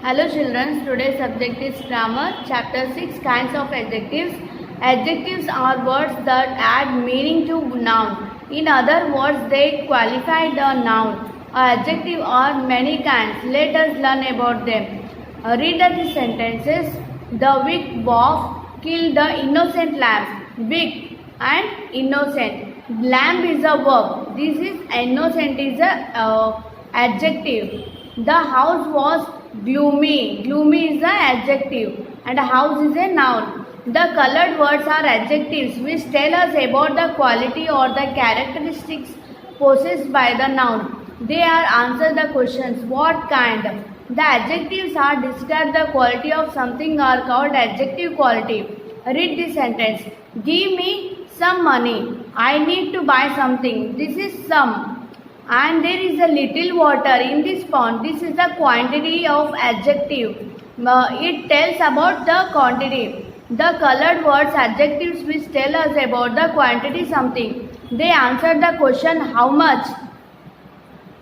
Hello children, today's subject is grammar, chapter 6 kinds of adjectives. Adjectives are words that add meaning to noun. In other words, they qualify the noun. Adjectives are many kinds. Let us learn about them. Read the sentences. The wicked wolf killed the innocent lamb. Wicked and innocent. Lamb is a verb. This is innocent is a adjective. The house was gloomy. Gloomy is an adjective and house is a noun. The colored words are adjectives which tell us about the quality or the characteristics possessed by the noun. They are answer the questions what kind. The adjectives are describe the quality of something are called adjective quality. Read this sentence. Give me some money. I need to buy something. This is some. And there is a little water in this pond. This is the quantity of adjective. It tells about the quantity. The colored words adjectives which tell us about the quantity something. They answer the question how much.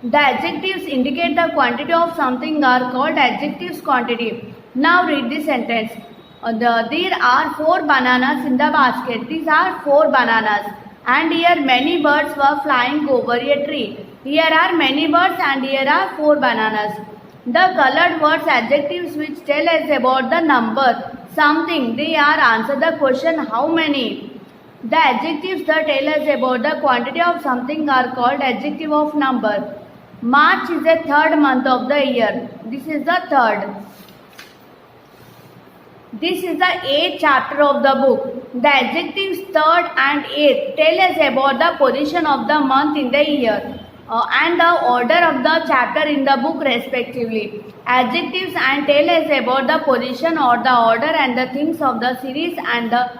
The adjectives indicate the quantity of something are called adjectives quantity. Now read this sentence. There are 4 bananas in the basket. These are 4 bananas. And here many birds were flying over a tree. Here are many birds and here are 4 bananas. The colored words adjectives which tell us about the number, something, they are answer the question how many. The adjectives that tell us about the quantity of something are called adjective of number. March is the 3rd month of the year. This is the 3rd. This is the 8th chapter of the book. The adjectives 3rd and 8th tell us about the position of the month in the year and the order of the chapter in the book respectively. Adjectives and tell us about the position or the order and the things of the series and the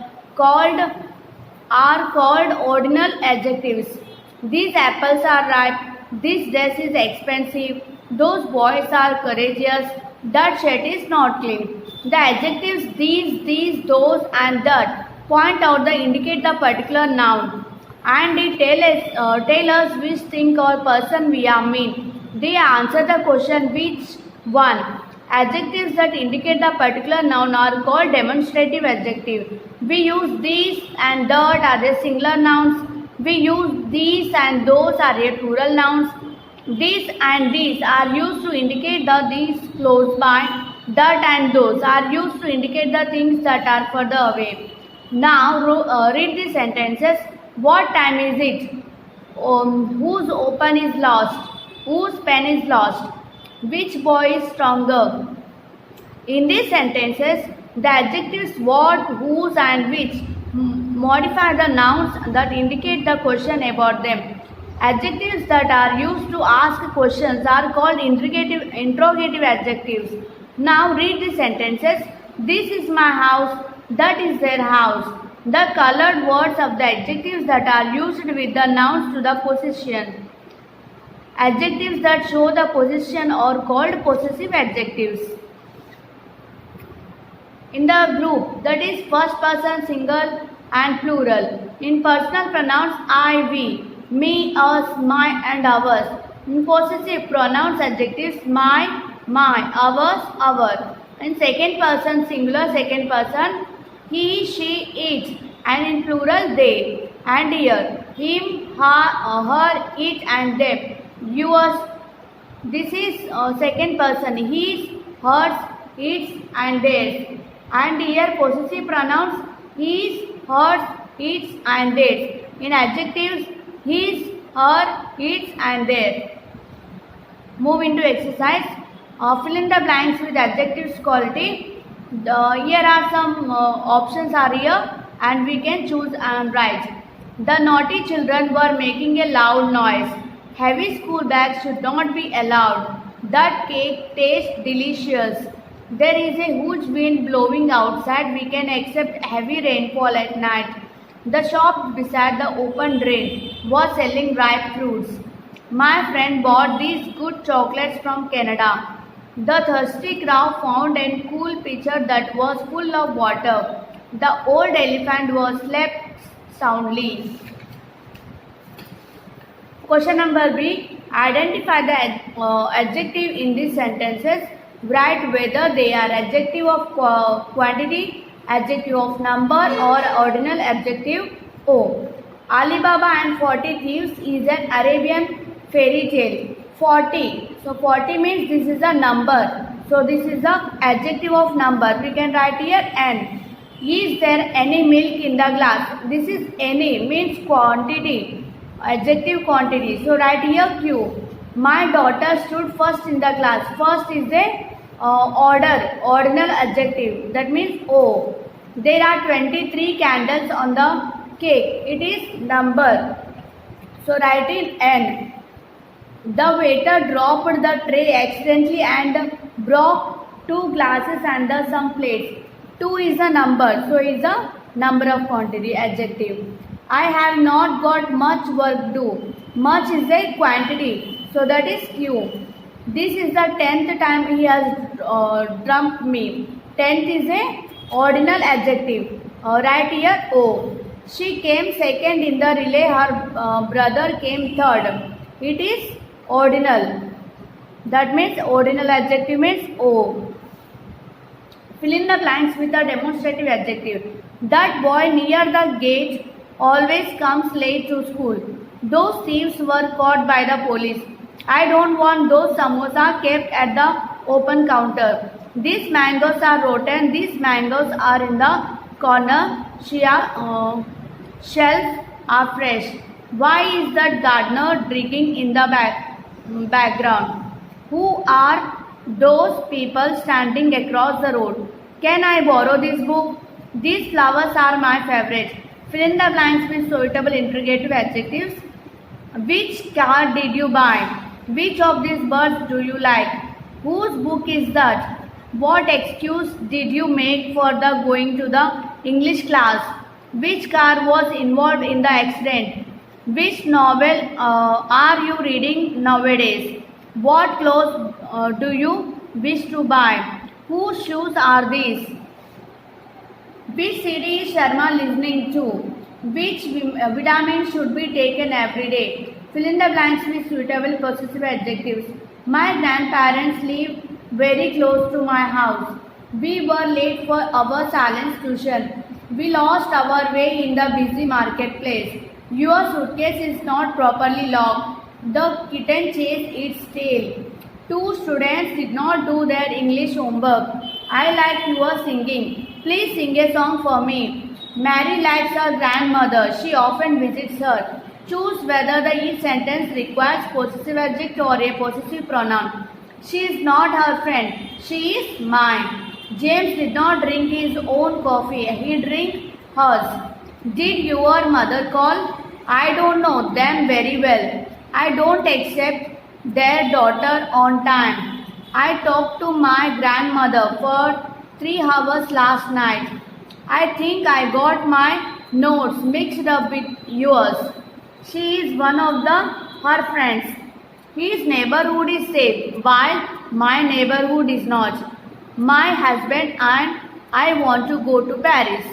are called ordinal adjectives. These apples are ripe. This dress is expensive. Those boys are courageous. That shirt is not clean. The adjectives these, those and that point out the indicate the particular noun and it tell us which thing or person we are mean. They answer the question which one. Adjectives that indicate the particular noun are called demonstrative adjective. We use these and that are the singular nouns. We use these and those are the plural nouns. These and these are used to indicate the these close by. That and those are used to indicate the things that are further away. Now read the sentences. What time is it? Whose open is lost? Whose pen is lost? Which boy is stronger? In these sentences, the adjectives what, whose and which modify the nouns that indicate the question about them. Adjectives that are used to ask questions are called interrogative adjectives. Now read the sentences. This is my house. That is their house. The colored words of the adjectives that are used with the nouns to the possession. Adjectives that show the possession are called possessive adjectives. In the group, that is first person, single and plural. In personal pronouns, I, we, me, us, my and ours. In possessive pronouns, adjectives my, ours, our. In second person, singular, second person, he, she, it. And in plural, they. And here, him, her, it and them. Yours. This is second person, his, hers, its and theirs. And here possessive pronouns his, hers, its and theirs. In adjectives his, her, its and theirs. Move into exercise. Fill in the blanks with adjectives quality. Here are some options are here and we can choose and write. The naughty children were making a loud noise. Heavy school bags should not be allowed. That cake tastes delicious. There is a huge wind blowing outside. We can accept heavy rainfall at night. The shop beside the open drain was selling ripe fruits. My friend bought these good chocolates from Canada. The thirsty crow found a cool pitcher that was full of water. The old elephant was slept soundly. Question number B. Identify the adjective in these sentences. Write whether they are adjective of quantity, adjective of number, or ordinal adjective. O. Alibaba and 40 Thieves is an Arabian fairy tale. 40. So 40 means this is a number. So this is the adjective of number. We can write here n. Is there any milk in the glass? This is any means quantity. Adjective quantity. So write here Q. My daughter stood first in the class. First is a ordinal adjective. That means O. There are 23 candles on the cake. It is number. So write in N. The waiter dropped the tray accidentally and broke 2 glasses and some plates. 2 is a number. So is a number of quantity, adjective. I have not got much work to do. Much is a quantity. So that is Q. This is the 10th time he has trumped me. 10th is a ordinal adjective. Right here O. She came second in the relay. Her brother came third. It is ordinal. That means ordinal adjective means O. Fill in the blanks with a demonstrative adjective. That boy near the gate always comes late to school. Those thieves were caught by the police. I don't want those samosa kept at the open counter. These mangoes are rotten. These mangoes are in the corner. Shells are fresh. Why is that gardener digging in the background? Who are those people standing across the road? Can I borrow this book? These flowers are my favorite. Fill in the blanks with suitable interrogative adjectives. Which car did you buy? Which of these birds do you like? Whose book is that? What excuse did you make for the going to the English class? Which car was involved in the accident? Which novel are you reading nowadays? What clothes do you wish to buy? Whose shoes are these? Which CD is Sharma listening to? Which vitamin should be taken every day? Fill in the blanks with suitable possessive adjectives. My grandparents live very close to my house. We were late for our science tuition. We lost our way in the busy marketplace. Your suitcase is not properly locked. The kitten chased its tail. 2 students did not do their English homework. I like your singing. Please sing a song for me. Mary likes her grandmother. She often visits her. Choose whether the each sentence requires possessive adjective or a possessive pronoun. She is not her friend. She is mine. James did not drink his own coffee. He drank hers. Did your mother call? I don't know them very well. I don't accept their daughter on time. I talked to my grandmother for 3 hours last night. I think I got my notes mixed up with yours. She is one of her friends. His neighborhood is safe, while my neighborhood is not. My husband and I want to go to Paris.